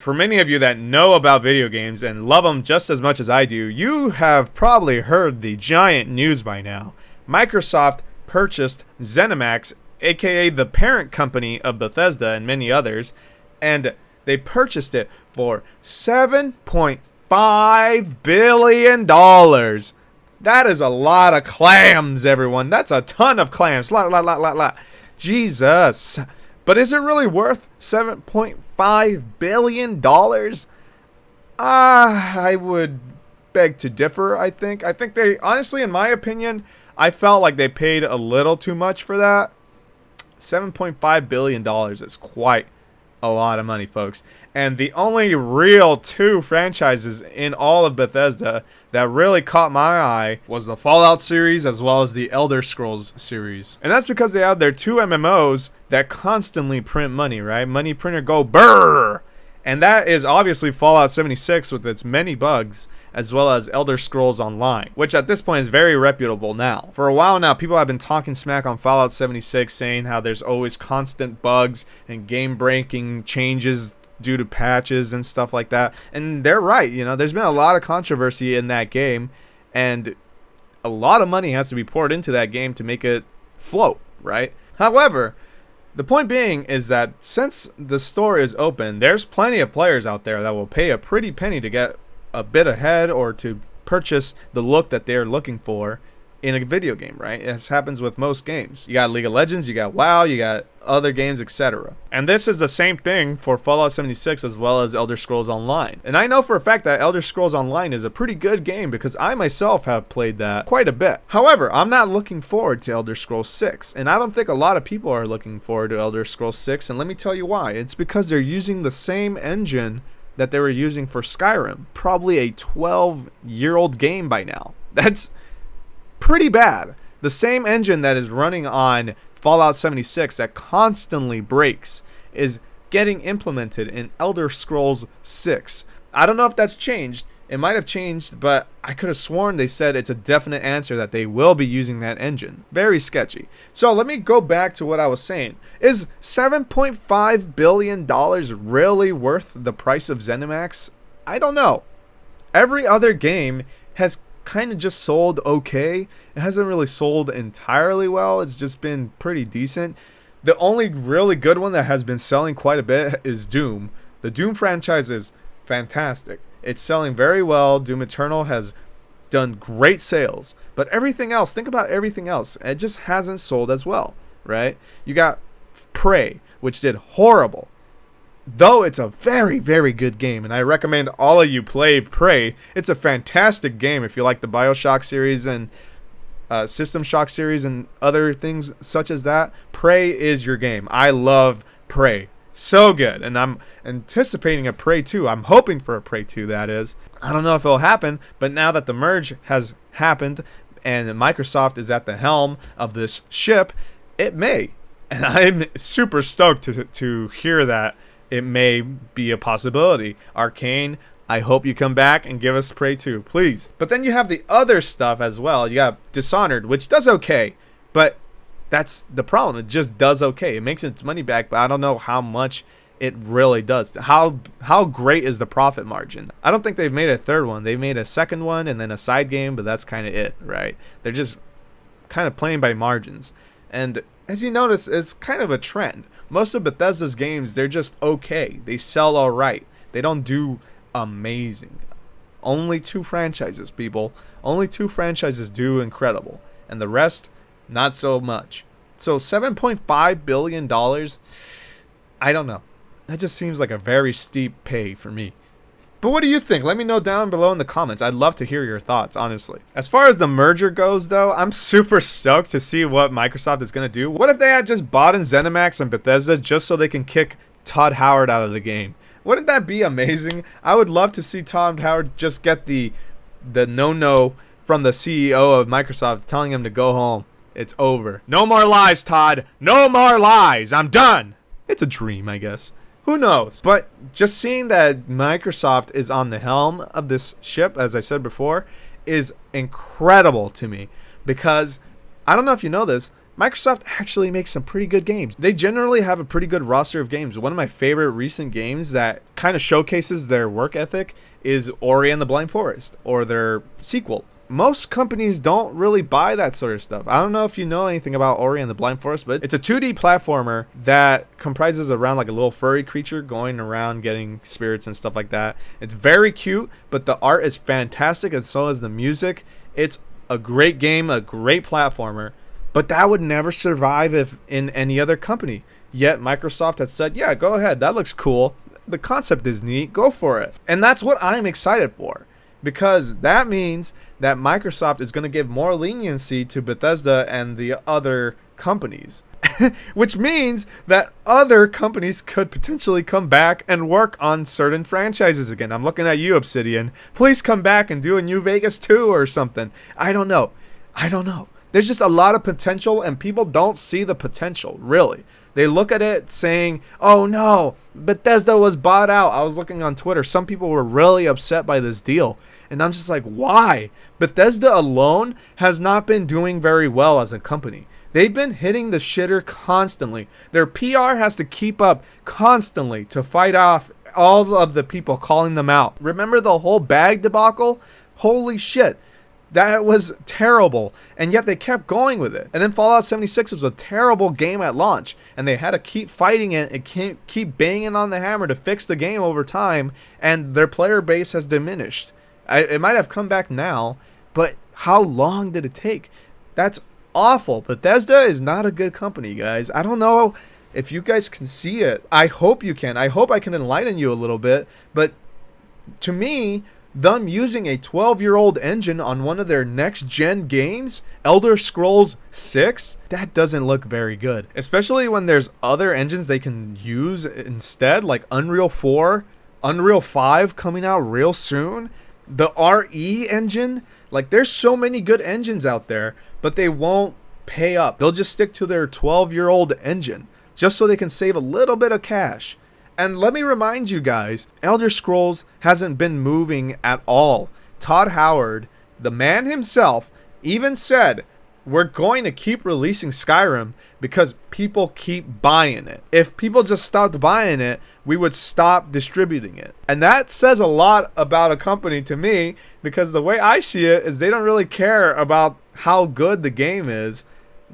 For many of you that know about video games and love them just as much as I do, you have probably heard the giant news by now. Microsoft purchased ZeniMax, aka the parent company of Bethesda and many others, and they purchased it for $7.5 billion. That is a lot of clams, everyone. That's a ton of clams. Jesus. But is it really worth $7.5 billion? I would beg to differ, I think. I think they, honestly, in my opinion, I felt like they paid a little too much for that. $7.5 billion is quite a lot of money, folks. And the only real two franchises in all of Bethesda that really caught my eye was the Fallout series as well as the Elder Scrolls series. And that's because they have their two MMOs that constantly print money, right? Money printer go brrr! And that is obviously Fallout 76 with its many bugs, as well as Elder Scrolls Online, which at this point is very reputable now. For a while now, people have been talking smack on Fallout 76, saying how there's always constant bugs and game-breaking changes due to patches and stuff like that. And they're right, you know, there's been a lot of controversy in that game, and a lot of money has to be poured into that game to make it float, right? However, the point being is that since the store is open, there's plenty of players out there that will pay a pretty penny to get a bit ahead or to purchase the look that they're looking for in a video game, right? This happens with most games. You got League of Legends, you got WoW, you got other games, etc. And this is the same thing for Fallout 76 as well as Elder Scrolls Online. And I know for a fact that Elder Scrolls Online is a pretty good game because I myself have played that quite a bit. However, I'm not looking forward to Elder Scrolls 6, and I don't think a lot of people are looking forward to Elder Scrolls 6, and let me tell you why. It's because they're using the same engine that they were using for Skyrim. Probably a 12-year-old game by now. That's pretty bad. The same engine that is running on Fallout 76 that constantly breaks is getting implemented in Elder Scrolls 6. I don't know if that's changed. It might have changed, but I could have sworn they said it's a definite answer that they will be using that engine. Very sketchy. So let me go back to what I was saying. Is $7.5 billion really worth the price of ZeniMax? I don't know. Every other game has kind of just sold okay. It hasn't really sold entirely well. It's just been pretty decent. The only really good one that has been selling quite a bit is Doom. The Doom franchise is fantastic. It's selling very well. Doom Eternal has done great sales. But everything else, think about everything else. It just hasn't sold as well, right? You got Prey, which did horrible. Though it's a very, very good game, and I recommend all of you play Prey. It's a fantastic game if you like the BioShock series and System Shock series and other things such as that. Prey is your game. I love Prey. So good. And I'm anticipating a Prey 2. I'm hoping for a Prey 2, that is. I don't know if it'll happen, but now that the merge has happened and Microsoft is at the helm of this ship, it may. And I'm super stoked to hear that it may be a possibility. Arcane, I hope you come back and give us Prey 2, please. But then you have the other stuff as well. You got Dishonored, which does okay, but that's the problem. It just does okay. It makes its money back, but I don't know how much it really does. How great is the profit margin? I don't think they've made a third one. They made a second one and then a side game, but that's kind of it, right? They're just kind of playing by margins. And as you notice, it's kind of a trend. Most of Bethesda's games, they're just okay. They sell all right. They don't do amazing. Only two franchises, people. Only two franchises do incredible. And the rest, not so much. So $7.5 billion, I don't know. That just seems like a very steep pay for me. But what do you think? Let me know down below in the comments. I'd love to hear your thoughts, honestly. As far as the merger goes, though, I'm super stoked to see what Microsoft is going to do. What if they had just bought in ZeniMax and Bethesda just so they can kick Todd Howard out of the game? Wouldn't that be amazing? I would love to see Todd Howard just get the no-no from the CEO of Microsoft telling him to go home. It's over. No more lies, Todd. No more lies. I'm done. It's a dream, I guess. Who knows? But just seeing that Microsoft is on the helm of this ship, as I said before, is incredible to me. Because, I don't know if you know this, Microsoft actually makes some pretty good games. They generally have a pretty good roster of games. One of my favorite recent games that kind of showcases their work ethic is Ori and the Blind Forest, or their sequel. Most companies don't really buy that sort of stuff. I don't know if you know anything about Ori and the Blind Forest, but it's a 2D platformer that comprises around like a little furry creature going around getting spirits and stuff like that. It's very cute, but the art is fantastic, and so is the music. It's a great game, a great platformer, but that would never survive if in any other company. Yet Microsoft has said, yeah, go ahead, that looks cool. The concept is neat, go for it. And that's what I'm excited for, because that means that Microsoft is going to give more leniency to Bethesda and the other companies. Which means that other companies could potentially come back and work on certain franchises again. I'm looking at you, Obsidian. Please come back and do a New Vegas 2 or something. I don't know. There's just a lot of potential, and people don't see the potential, really. They look at it saying, oh no, Bethesda was bought out. I was looking on Twitter. Some people were really upset by this deal. And I'm just like, why? Bethesda alone has not been doing very well as a company. They've been hitting the shitter constantly. Their PR has to keep up constantly to fight off all of the people calling them out. Remember the whole bag debacle? Holy shit. That was terrible, and yet they kept going with it. And then Fallout 76 was a terrible game at launch, and they had to keep fighting it and keep banging on the hammer to fix the game over time, and their player base has diminished. It might have come back now, but how long did it take? That's awful. Bethesda is not a good company, guys. I don't know if you guys can see it. I hope you can. I hope I can enlighten you a little bit, but to me, them using a 12-year-old engine on one of their next-gen games, Elder Scrolls 6, that doesn't look very good. Especially when there's other engines they can use instead, like Unreal 4, Unreal 5 coming out real soon, the RE engine. Like, there's so many good engines out there, but they won't pay up. They'll just stick to their 12-year-old engine, just so they can save a little bit of cash. And let me remind you guys, Elder Scrolls hasn't been moving at all. Todd Howard, the man himself, even said, we're going to keep releasing Skyrim because people keep buying it. If people just stopped buying it, we would stop distributing it. And that says a lot about a company to me, because the way I see it is they don't really care about how good the game is.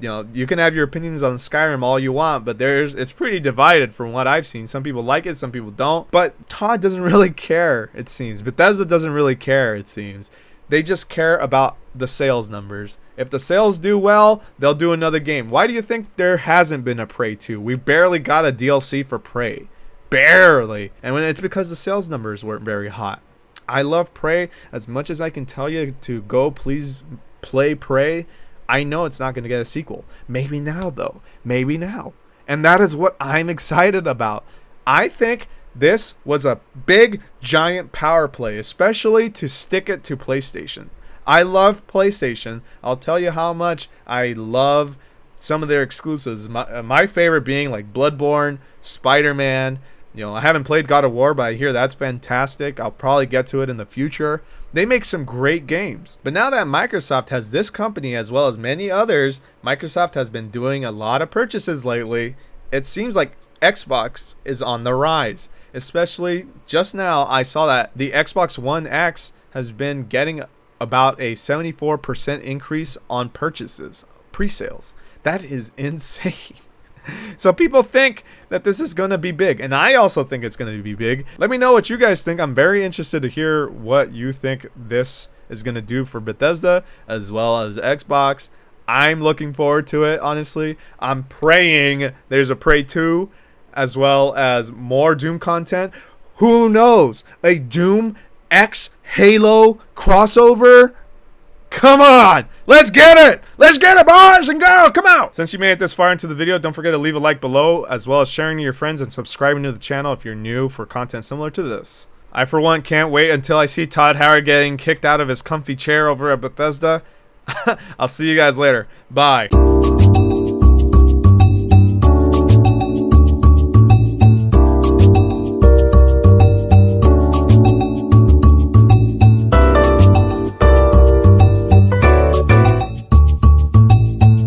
You know, you can have your opinions on Skyrim all you want, but it's pretty divided from what I've seen. Some people like it, some people don't. But Todd doesn't really care, it seems. Bethesda doesn't really care, it seems. They just care about the sales numbers. If the sales do well, they'll do another game. Why do you think there hasn't been a Prey 2? We barely got a DLC for Prey. Barely. And when it's because the sales numbers weren't very hot. I love Prey. As much as I can tell you to go please play Prey, I know it's not going to get a sequel. Maybe now, though. Maybe now. And that is what I'm excited about. I think this was a big, giant power play, especially to stick it to PlayStation. I love PlayStation. I'll tell you how much I love some of their exclusives. My favorite being like Bloodborne, Spider-Man. You know, I haven't played God of War, but I hear that's fantastic. I'll probably get to it in the future. They make some great games. But now that Microsoft has this company as well as many others, Microsoft has been doing a lot of purchases lately. It seems like Xbox is on the rise. Especially just now, I saw that the Xbox One X has been getting about a 74% increase on purchases, pre-sales. That is insane. So people think that this is going to be big, and I also think it's going to be big. Let me know what you guys think. I'm very interested to hear what you think this is going to do for Bethesda as well as Xbox. I'm looking forward to it, honestly. I'm praying there's a Prey 2 as well as more Doom content. Who knows? A Doom X Halo crossover? Come on, let's get it. Let's get it, boys, and go. Come out. Since you made it this far into the video, don't forget to leave a like below, as well as sharing to your friends and subscribing to the channel if you're new for content similar to this. I, for one, can't wait until I see Todd Howard getting kicked out of his comfy chair over at Bethesda. I'll see you guys later. Bye.